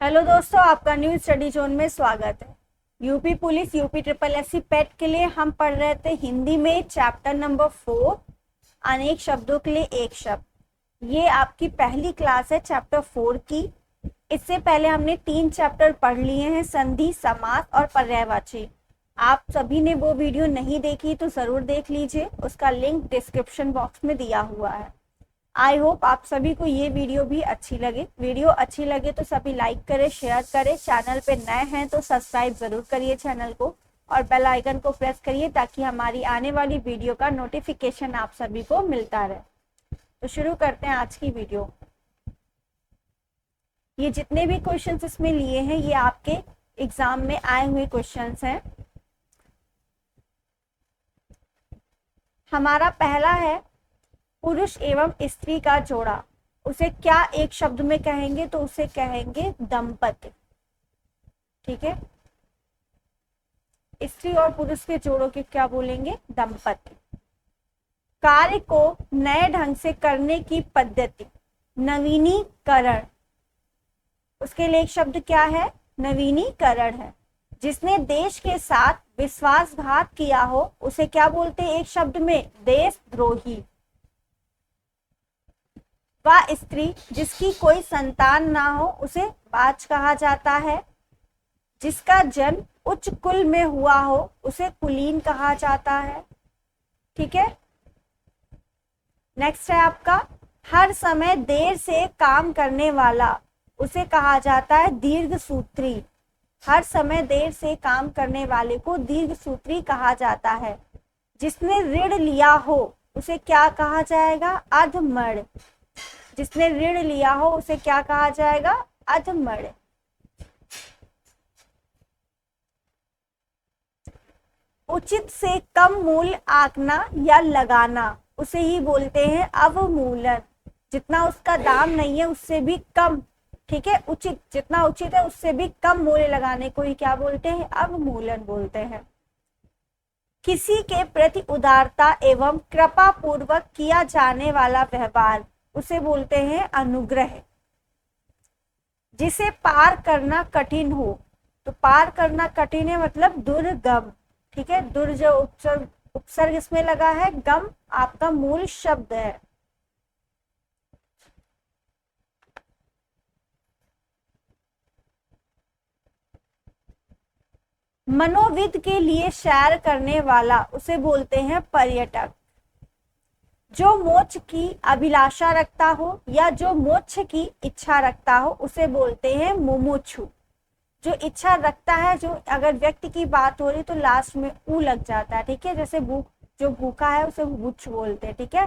Hello दोस्तों, आपका new study zone में स्वागत है। UP police UP triple SC पेट के लिए हम पढ़ रहे थे हिंदी में चैप्टर नंबर 4 अनेक शब्दों के लिए एक शब्द। ये आपकी पहली क्लास है चैप्टर 4 की। इससे पहले हमने 3 चैप्टर पढ़ लिए हैं, संधि, समास और पर्यायवाची। आप सभी ने वो वीडियो नहीं देखी तो जरूर देख लीजिए, उसका लिंक डिस्क्रिप्शन बॉक्स में दिया हुआ है। आई होप आप सभी को ये वीडियो भी अच्छी लगे। वीडियो अच्छी लगे तो सभी लाइक करें, शेयर करें। चैनल पे नए हैं तो सब्सक्राइब जरूर करिए चैनल को और बेल आइकन को प्रेस करिए ताकि हमारी आने वाली वीडियो का नोटिफिकेशन आप सभी को मिलता रहे। तो शुरू करते हैं आज की वीडियो। ये जितने भी क्वेश्चंस इसमें लिए हैं ये आपके एग्जाम में आए हुए क्वेश्चंस हैं। हमारा पहला है पुरुष एवं स्त्री का जोड़ा, उसे क्या एक शब्द में कहेंगे? तो उसे कहेंगे दंपति। ठीक है, स्त्री और पुरुष के जोड़ों के क्या बोलेंगे? दंपति। कार्य को नए ढंग से करने की पद्धति, नवीनीकरण, उसके लिए एक शब्द क्या है? नवीनीकरण है। जिसने देश के साथ विश्वासघात किया हो उसे क्या बोलते हैं एक शब्द में? देशद्रोही। वह स्त्री जिसकी कोई संतान ना हो उसे बाज कहा जाता है। जिसका जन्म उच्च कुल में हुआ हो उसे कुलीन कहा जाता है। ठीक है, नेक्स्ट है आपका हर समय देर से काम करने वाला, उसे कहा जाता है दीर्घसूत्री। हर समय देर से काम करने वाले को दीर्घसूत्री कहा जाता है। जिसने ऋण लिया हो उसे क्या कहा जाएगा? अधमड़। जिसने ऋण लिया हो उसे क्या कहा जाएगा? अधमड़। उचित से कम मूल्य आंकना या लगाना, उसे ही बोलते हैं अवमूलन। जितना उसका दाम नहीं है उससे भी कम, ठीक है, उचित, जितना उचित है उससे भी कम मूल्य लगाने को ही क्या बोलते हैं? अवमूलन बोलते हैं। किसी के प्रति उदारता एवं कृपा पूर्वक किया जाने वाला व्यवहार, उसे बोलते हैं अनुग्रह। जिसे पार करना कठिन हो, तो पार करना कठिन है मतलब दुर्गम। ठीक है, दुर जो उपसर्ग इसमें लगा है, गम आपका मूल शब्द है। मनोविद के लिए सैर करने वाला, उसे बोलते हैं पर्यटक। जो मोक्ष की अभिलाषा रखता हो या जो मोक्ष की इच्छा रखता हो उसे बोलते हैं मुमुक्षु। जो इच्छा रखता है, जो अगर व्यक्ति की बात हो रही तो लास्ट में ऊ लग जाता है। ठीक है, जैसे भूख, जो भूखा है उसे मुमुक्षु बोलते हैं। ठीक है,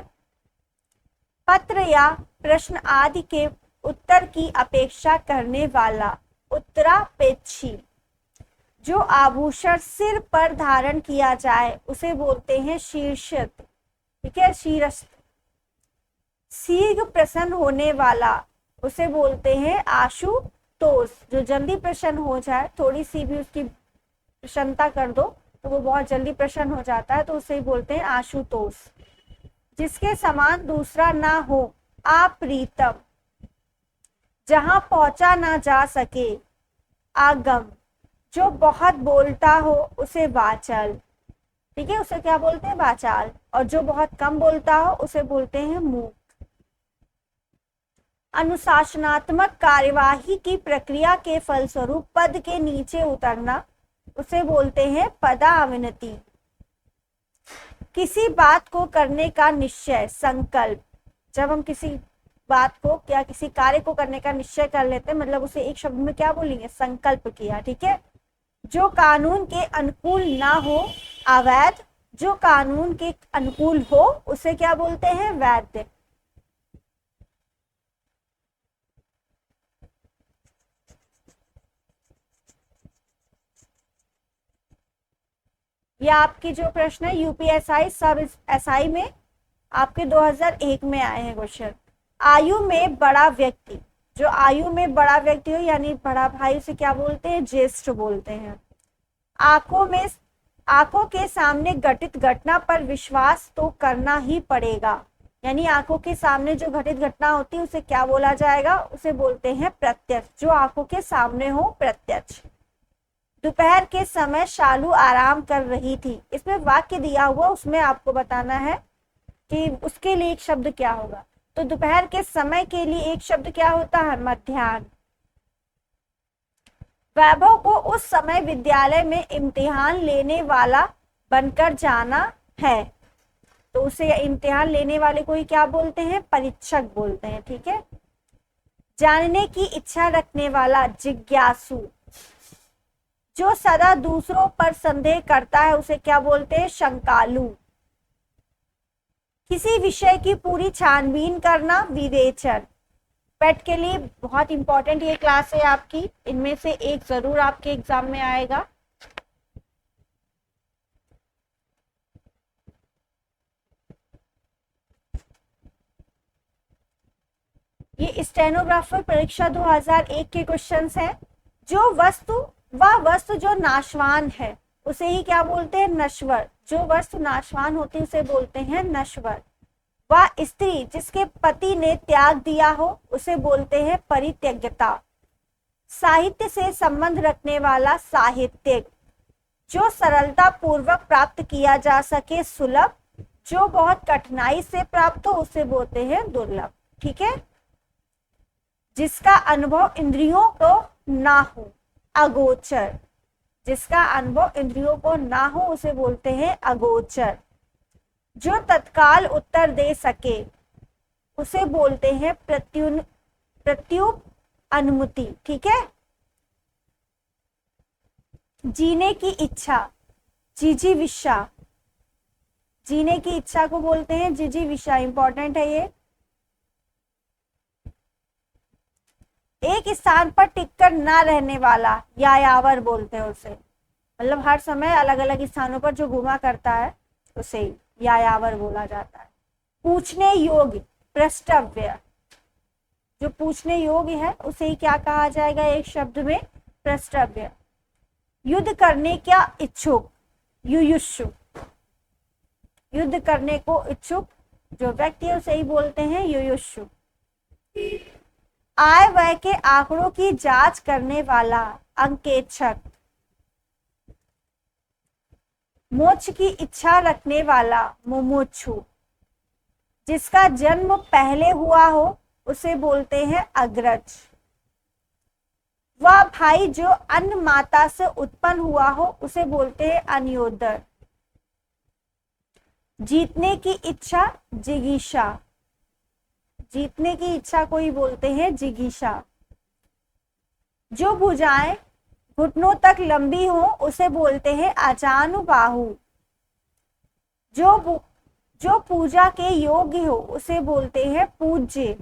पत्र या प्रश्न आदि के उत्तर की अपेक्षा करने वाला, उत्तरापेक्षी। जो आभूषण सिर पर धारण किया जाए उसे बोलते हैं शीर्षत। ठीक है, शीर्षत। शीघ्र प्रसन्न होने वाला उसे बोलते हैं आशुतोष। जो जल्दी प्रसन्न हो जाए, थोड़ी सी भी उसकी प्रसन्नता कर दो तो वो बहुत जल्दी प्रसन्न हो जाता है, तो उसे बोलते हैं आशुतोष। जिसके समान दूसरा ना हो, अप्रीतम। जहां पहुंचा ना जा सके, आगम। जो बहुत बोलता हो उसे वाचाल। ठीक है, उसे क्या बोलते हैं? वाचाल। और जो बहुत कम बोलता हो उसे बोलते हैं मूक। अनुशासनात्मक कार्यवाही की प्रक्रिया के फलस्वरूप पद के नीचे उतरना, उसे बोलते हैं पदावनति। किसी बात को करने का निश्चय, संकल्प। जब हम किसी बात को या किसी कार्य को करने का निश्चय कर लेते हैं, मतलब उसे एक शब्द में क्या बोलेंगे? संकल्प किया। ठीक है, जो कानून के अनुकूल ना हो, अवैध। जो कानून के अनुकूल हो उसे क्या बोलते हैं? वैध। यह आपकी जो प्रश्न है यूपीएसआई सब एसआई में आपके 2001 में आए हैं क्वेश्चन। आयु में बड़ा व्यक्ति, जो आयु में बड़ा व्यक्ति हो यानी बड़ा भाई, उसे क्या बोलते हैं? ज्येष्ठ बोलते हैं। आंखों के सामने घटित घटना पर विश्वास तो करना ही पड़ेगा, यानी आंखों के सामने जो घटित घटना होती है उसे क्या बोला जाएगा, उसे बोलते हैं प्रत्यक्ष, जो आंखों के सामने हो प्रत्यक्ष। दोपहर के समय शालू आराम कर रही थी, इसमें वाक्य दिया हुआ उसमें आपको बताना है कि उसके लिए एक शब्द क्या होगा। तो दोपहर के समय के लिए एक शब्द क्या होता है, मध्याह्न। वैभव को उस समय विद्यालय में इम्तिहान लेने वाला बनकर जाना है, तो उसे इम्तिहान लेने वाले को ही क्या बोलते हैं, परीक्षक बोलते हैं। ठीक है। जानने की इच्छा रखने वाला, जिज्ञासु। जो सदा दूसरों पर संदेह करता है उसे क्या बोलते हैं, शंकालु। किसी विषय की पूरी छानबीन करना, विवेचन। पेट के लिए बहुत इंपॉर्टेंट ये क्लास है आपकी, इनमें से एक जरूर आपके एग्जाम में आएगा। ये स्टेनोग्राफर परीक्षा 2001 के क्वेश्चंस हैं। जो वस्तु जो नाशवान है उसे ही क्या बोलते हैं, नश्वर। जो वस्तु नाशवान होती है उसे बोलते हैं नश्वर। वह स्त्री जिसके पति ने त्याग दिया हो उसे बोलते हैं परित्यज्यता। साहित्य से संबंध रखने वाला, साहित्यिक। जो सरलता पूर्वक प्राप्त किया जा सके, सुलभ। जो बहुत कठिनाई से प्राप्त हो उसे बोलते हैं दुर्लभ। ठीक है। जिसका अनुभव इंद्रियों को ना हो, अगोचर। जिसका अनुभव इंद्रियों को ना हो उसे बोलते हैं अगोचर। जो तत्काल उत्तर दे सके उसे बोलते हैं प्रत्युप अनुमति। ठीक है। जीने की इच्छा, जिजीविषा। जीने की इच्छा को बोलते हैं जिजीविषा, इंपॉर्टेंट है ये। एक स्थान पर टिककर ना रहने वाला, यायावर बोलते हैं उसे। मतलब हर समय अलग अलग स्थानों पर जो घुमा करता है उसे यायावर बोला जाता है। पूछने योग्य, प्रष्टव्य। जो पूछने योग्य है उसे ही क्या कहा जाएगा, एक शब्द में प्रष्टव्य। युद्ध करने का इच्छुक, युयुषु। युद्ध करने को इच्छुक जो व्यक्ति है उसे ही बोलते हैं युयुषु। आय व्यय के आंकड़ों की जांच करने वाला, अंकेक्षक। मोक्ष की इच्छा रखने वाला, मुमुक्षु। जिसका जन्म पहले हुआ हो उसे बोलते हैं अग्रज। वह भाई जो अन्य माता से उत्पन्न हुआ हो उसे बोलते हैं अन्योदर। जीतने की इच्छा, जिगीषा। जीतने की इच्छा को ही बोलते हैं जिगीषा। जो भुजाएं घुटनों तक लंबी हो उसे बोलते हैं आजानुबाहु। जो पूजा के योग्य हो उसे बोलते हैं पूज्य।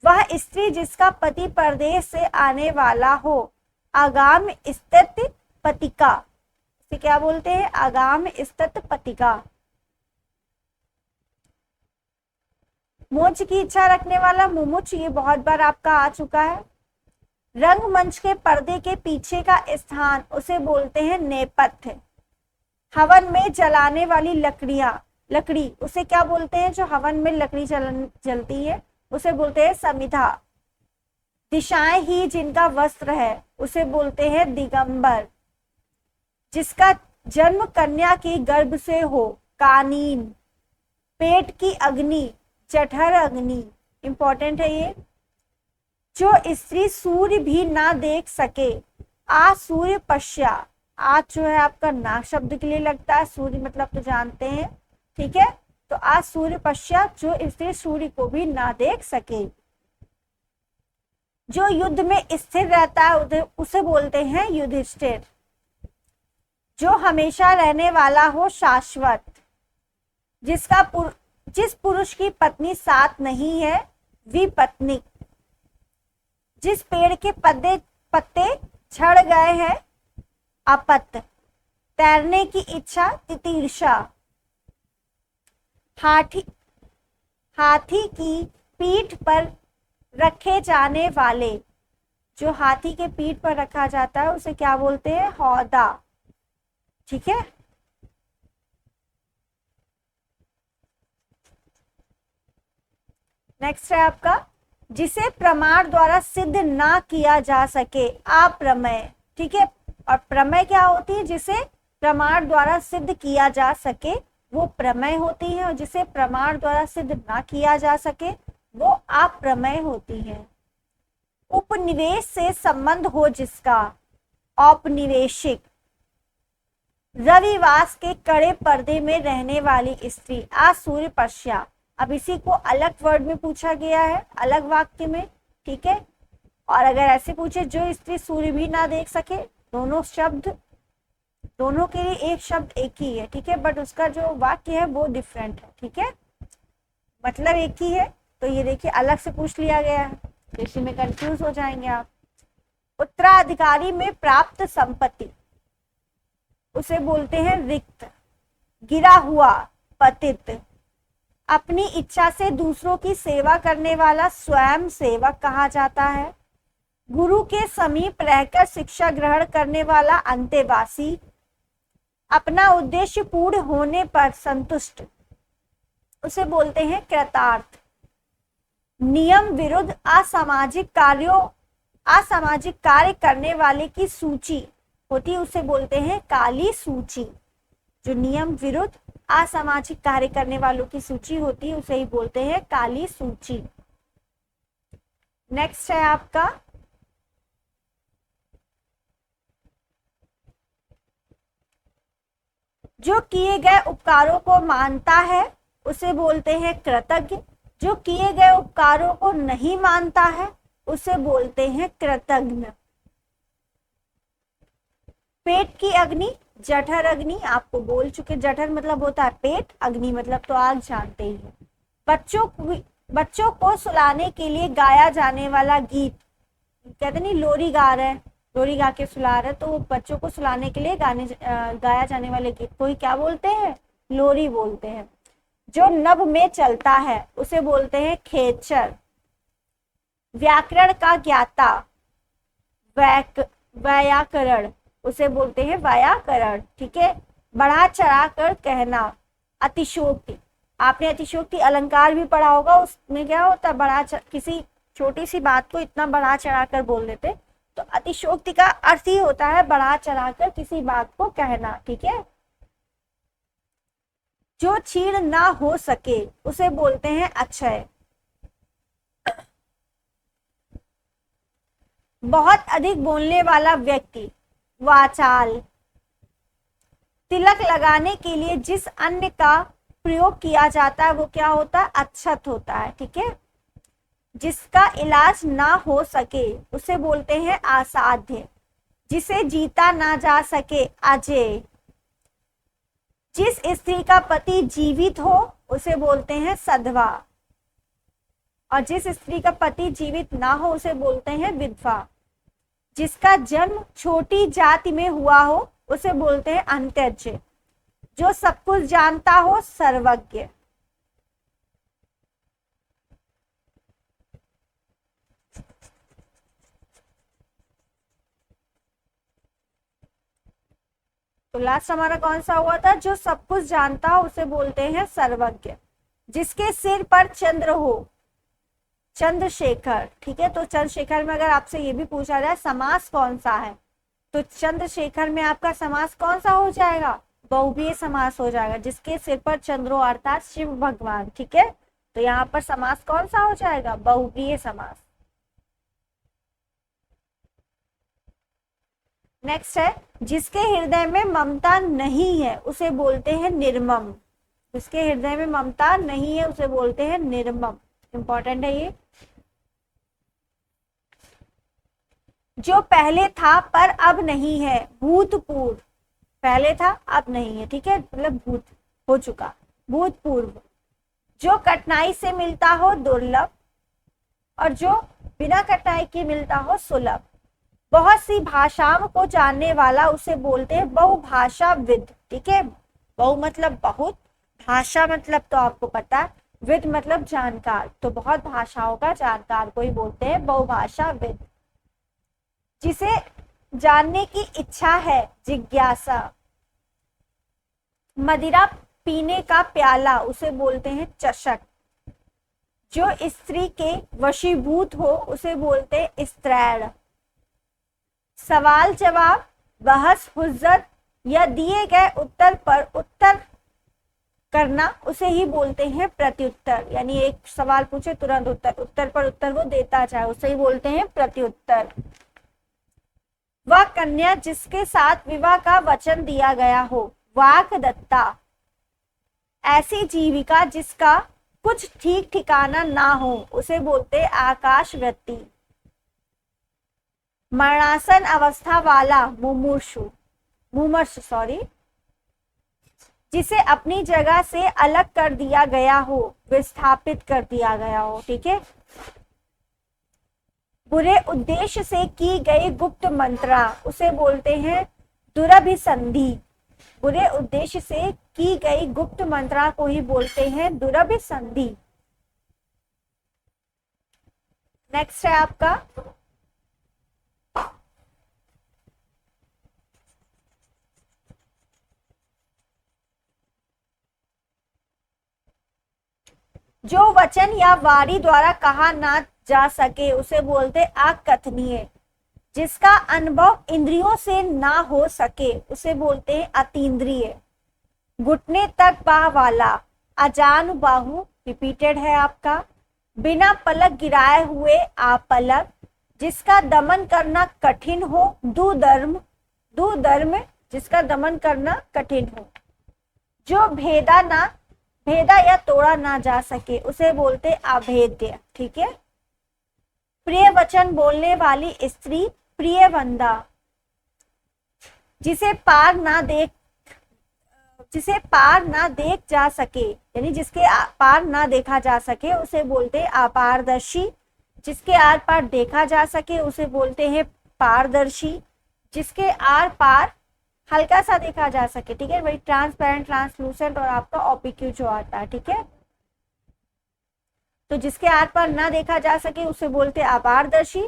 वह स्त्री जिसका पति परदेश से आने वाला हो, आगाम स्थित पतिका। इसे क्या बोलते हैं, आगाम स्थित पतिका। मोक्ष की इच्छा रखने वाला, मुमुक्ष। ये बहुत बार आपका आ चुका है। रंगमंच के पर्दे के पीछे का स्थान उसे बोलते हैं नेपथ्य। हवन में जलाने वाली लकड़ी उसे क्या बोलते हैं, जो हवन में लकड़ी जलती है उसे बोलते हैं समिधा। दिशाएं ही जिनका वस्त्र है उसे बोलते हैं दिगंबर। जिसका जन्म कन्या के गर्भ से हो, कानीन। पेट की अग्नि, जठर अग्नि, इंपॉर्टेंट है ये। जो स्त्री सूर्य भी ना देख सके, आ सूर्य पश्या। आज जो है आपका ना शब्द के लिए लगता है, सूर्य मतलब तो जानते हैं। ठीक है। तो आज सूर्य पश्चात, जो स्त्री सूर्य को भी ना देख सके। जो युद्ध में स्थिर रहता है उसे बोलते हैं युधिष्ठिर। जो हमेशा रहने वाला हो, शाश्वत। जिस पुरुष की पत्नी साथ नहीं है, विपत्निक। जिस पेड़ के पत्ते झड़ गए हैं, अपत्य। तैरने की इच्छा, तितीर्षा। हाथी की पीठ पर रखे जाने वाले, जो हाथी के पीठ पर रखा जाता है उसे क्या बोलते हैं, हौदा। ठीक है। नेक्स्ट है आपका, जिसे प्रमाण द्वारा सिद्ध ना किया जा सके, अप्रमेय। ठीक है, और प्रमेय क्या होती है? जिसे प्रमाण द्वारा सिद्ध किया जा सके वो प्रमेय होती है, और जिसे प्रमाण द्वारा सिद्ध ना किया जा सके वो अप्रमेय होती है। उपनिवेश से संबंध हो जिसका, औपनिवेशिक। रविवास के कड़े पर्दे में रहने वाली स्त्री, असूर्यपश्या। अब इसी को अलग वर्ड में पूछा गया है, अलग वाक्य में। ठीक है, और अगर ऐसे पूछे जो स्त्री सूर्य भी ना देख सके, दोनों शब्द, दोनों के लिए एक शब्द एक ही है। ठीक है, बट उसका जो वाक्य है वो डिफरेंट है। ठीक है, मतलब एक ही है, तो ये देखिए अलग से पूछ लिया गया है, तो इसी में कंफ्यूज हो जाएंगे आप। उत्तराधिकारी में प्राप्त संपत्ति, उसे बोलते हैं रिक्त। गिरा हुआ, पतित। अपनी इच्छा से दूसरों की सेवा करने वाला स्वयं सेवक कहा जाता है। गुरु के समीप रहकर शिक्षा ग्रहण करने वाला अंतेवासी। अपना उद्देश्य पूर्ण होने पर संतुष्ट, उसे बोलते हैं कृतार्थ। नियम विरुद्ध असामाजिक कार्य करने वाले की सूची होती है, उसे बोलते हैं काली सूची। जो नियम विरुद्ध असामाजिक कार्य करने वालों की सूची होती है उसे ही बोलते हैं काली सूची। नेक्स्ट है आपका, जो किए गए उपकारों को मानता है उसे बोलते हैं कृतज्ञ। जो किए गए उपकारों को नहीं मानता है उसे बोलते हैं कृतज्ञ। पेट की अग्नि, जठर अग्नि, आपको बोल चुके, जठर मतलब होता है पेट, अग्नि मतलब तो आग, जानते ही हैं। बच्चों को सुलाने के लिए गाया जाने वाला गीत, कहते नहीं लोरी गा रहे हैं, लोरी गा के सुला रहे, तो वो बच्चों को सुलाने के लिए गाया जाने वाले गीत को ही क्या बोलते हैं? लोरी बोलते हैं। जो नभ में चलता है उसे बोलते हैं खेचर। व्याकरण का ज्ञाता, व्याकरण, उसे बोलते हैं व्याकरण। ठीक है, बढ़ा चढ़ा कर कहना, अतिशोक्ति। आपने अतिशोक्ति अलंकार भी पढ़ा होगा, उसमें क्या होता है? किसी छोटी सी बात को इतना बढ़ा चढ़ा कर बोल देते, तो अतिशोक्ति का अर्थ ही होता है बढ़ा चढ़ा कर किसी बात को कहना। ठीक है, जो छीण ना हो सके उसे बोलते हैं अक्षय। बहुत अधिक बोलने वाला व्यक्ति, वाचाल। तिलक लगाने के लिए जिस अन्न का प्रयोग किया जाता है वो क्या होता है? अक्षत होता है। ठीक है, जिसका इलाज ना हो सके उसे बोलते हैं असाध्य। जिसे जीता ना जा सके, अजेय। जिस स्त्री का पति जीवित हो उसे बोलते हैं सधवा, और जिस स्त्री का पति जीवित ना हो उसे बोलते हैं विधवा। जिसका जन्म छोटी जाति में हुआ हो उसे बोलते हैं अंत्यज। जो सब कुछ जानता हो, सर्वज्ञ। तो लास्ट हमारा कौन सा हुआ था? जो सब कुछ जानता हो उसे बोलते हैं सर्वज्ञ। जिसके सिर पर चंद्र हो, चंद्रशेखर। ठीक है, तो चंद्रशेखर में अगर आपसे ये भी पूछा जाए समास कौन सा है, तो चंद्रशेखर में आपका समास कौन सा हो जाएगा? बहुव्रीहि समास हो जाएगा। जिसके सिर पर चंद्र हो अर्थात शिव भगवान। ठीक है, तो यहाँ पर समास कौन सा हो जाएगा? बहुव्रीहि समास। नेक्स्ट है, जिसके हृदय में ममता नहीं है उसे बोलते हैं निर्मम। जिसके हृदय में ममता नहीं है उसे बोलते हैं निर्मम। इंपॉर्टेंट है ये। जो पहले था पर अब नहीं है, भूतपूर्व। पहले था अब नहीं है, ठीक है, मतलब भूत हो चुका, भूतपूर्व। जो कठिनाई से मिलता हो, दुर्लभ, और जो बिना कठिनाई के मिलता हो, सुलभ। बहुत सी भाषाओं को जानने वाला उसे बोलते हैं बहुभाषाविद। ठीक है, बहु मतलब बहुत, भाषा मतलब तो आपको पता है, विद मतलब जानकार, तो बहुत भाषाओं का जानकार को ही बोलते हैं बहुभाषाविद। जिसे जानने की इच्छा है, जिज्ञासा। मदिरा पीने का प्याला उसे बोलते हैं चषक। जो स्त्री के वशीभूत हो उसे बोलते हैं स्त्रैण। सवाल जवाब, बहस हुज्जत या दिए गए उत्तर पर उत्तर करना उसे ही बोलते हैं प्रत्युत्तर। यानी एक सवाल पूछे तुरंत उत्तर पर उत्तर वो देता जाए, उसे ही बोलते हैं प्रत्युत्तर। वह कन्या जिसके साथ विवाह का वचन दिया गया हो, वाग्दत्ता। ऐसी जीविका जिसका कुछ ठीक ठिकाना ना हो उसे बोलते आकाशवृत्ति। मरणासन अवस्था वाला मुमूर्षु जिसे अपनी जगह से अलग कर दिया गया हो, विस्थापित कर दिया गया हो। ठीक है। बुरे उद्देश्य से की गई गुप्त मंत्रा उसे बोलते हैं दुरभिसंधि। बुरे उद्देश्य से की गई गुप्त मंत्रा को ही बोलते हैं दुरभिसंधि। नेक्स्ट है आपका जो वचन या वाणी द्वारा कहा ना जा सके उसे बोलते अकथनीय। जिसका अनुभव इंद्रियों से ना हो सके उसे बोलते हैं अतीन्द्रिय। घुटने तक बाह वाला, अजानुबाहु रिपीटेड है आपका। बिना पलक गिराए हुए आपलक। जिसका दमन करना कठिन हो, दुधर्म जिसका दमन करना कठिन हो। जो भेदा या तोड़ा ना जा सके उसे बोलते अभेद्य। ठीक है। प्रिय वचन बोलने वाली स्त्री प्रियवंदा। जिसे पार ना देख जा सके, यानी जिसके पार ना देखा जा सके उसे बोलते अपारदर्शी। जिसके आर पार देखा जा सके उसे बोलते हैं पारदर्शी। जिसके आर पार हल्का सा देखा जा सके, ठीक है, वही ट्रांसपेरेंट, ट्रांसलूसेंट और आपका ओपिक्यू जो आता है। ठीक है। तो जिसके आर पार ना देखा जा सके उसे बोलते हैं अपारदर्शी।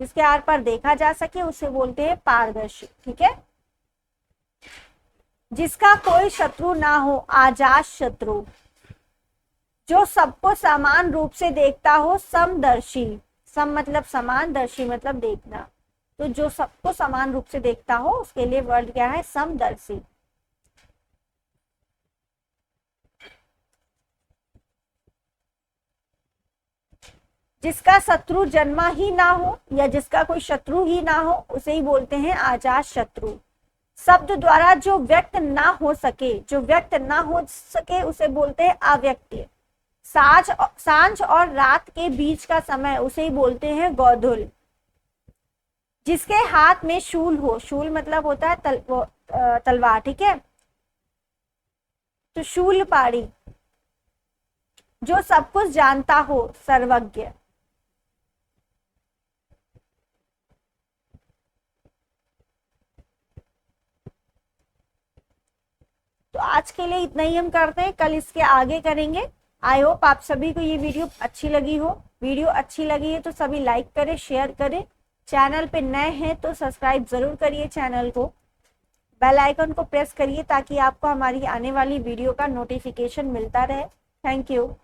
जिसके आर पार देखा जा सके उसे बोलते हैं पारदर्शी। ठीक है। जिसका कोई शत्रु ना हो, आजाद शत्रु। जो सबको समान रूप से देखता हो, समदर्शी। सम मतलब समान, दर्शी मतलब देखना। तो जो सबको समान रूप से देखता हो उसके लिए वर्ड क्या है, समदर्शी। जिसका शत्रु जन्मा ही ना हो या जिसका कोई शत्रु ही ना हो उसे ही बोलते हैं अजात शत्रु। शब्द द्वारा जो व्यक्त ना हो सके उसे बोलते हैं अव्यक्तीय। सांझ और रात के बीच का समय उसे ही बोलते हैं गोधूल। जिसके हाथ में शूल हो, शूल मतलब होता है तलवार। ठीक है। तो शूल पाड़ी। जो सब कुछ जानता हो, सर्वज्ञ। तो आज के लिए इतना ही हम करते हैं, कल इसके आगे करेंगे। आई होप आप सभी को ये वीडियो अच्छी लगी हो। वीडियो अच्छी लगी है तो सभी लाइक करें, शेयर करें। चैनल पे नए हैं तो सब्सक्राइब जरूर करिए चैनल को। बेल आइकन को प्रेस करिए ताकि आपको हमारी आने वाली वीडियो का नोटिफिकेशन मिलता रहे। Thank you.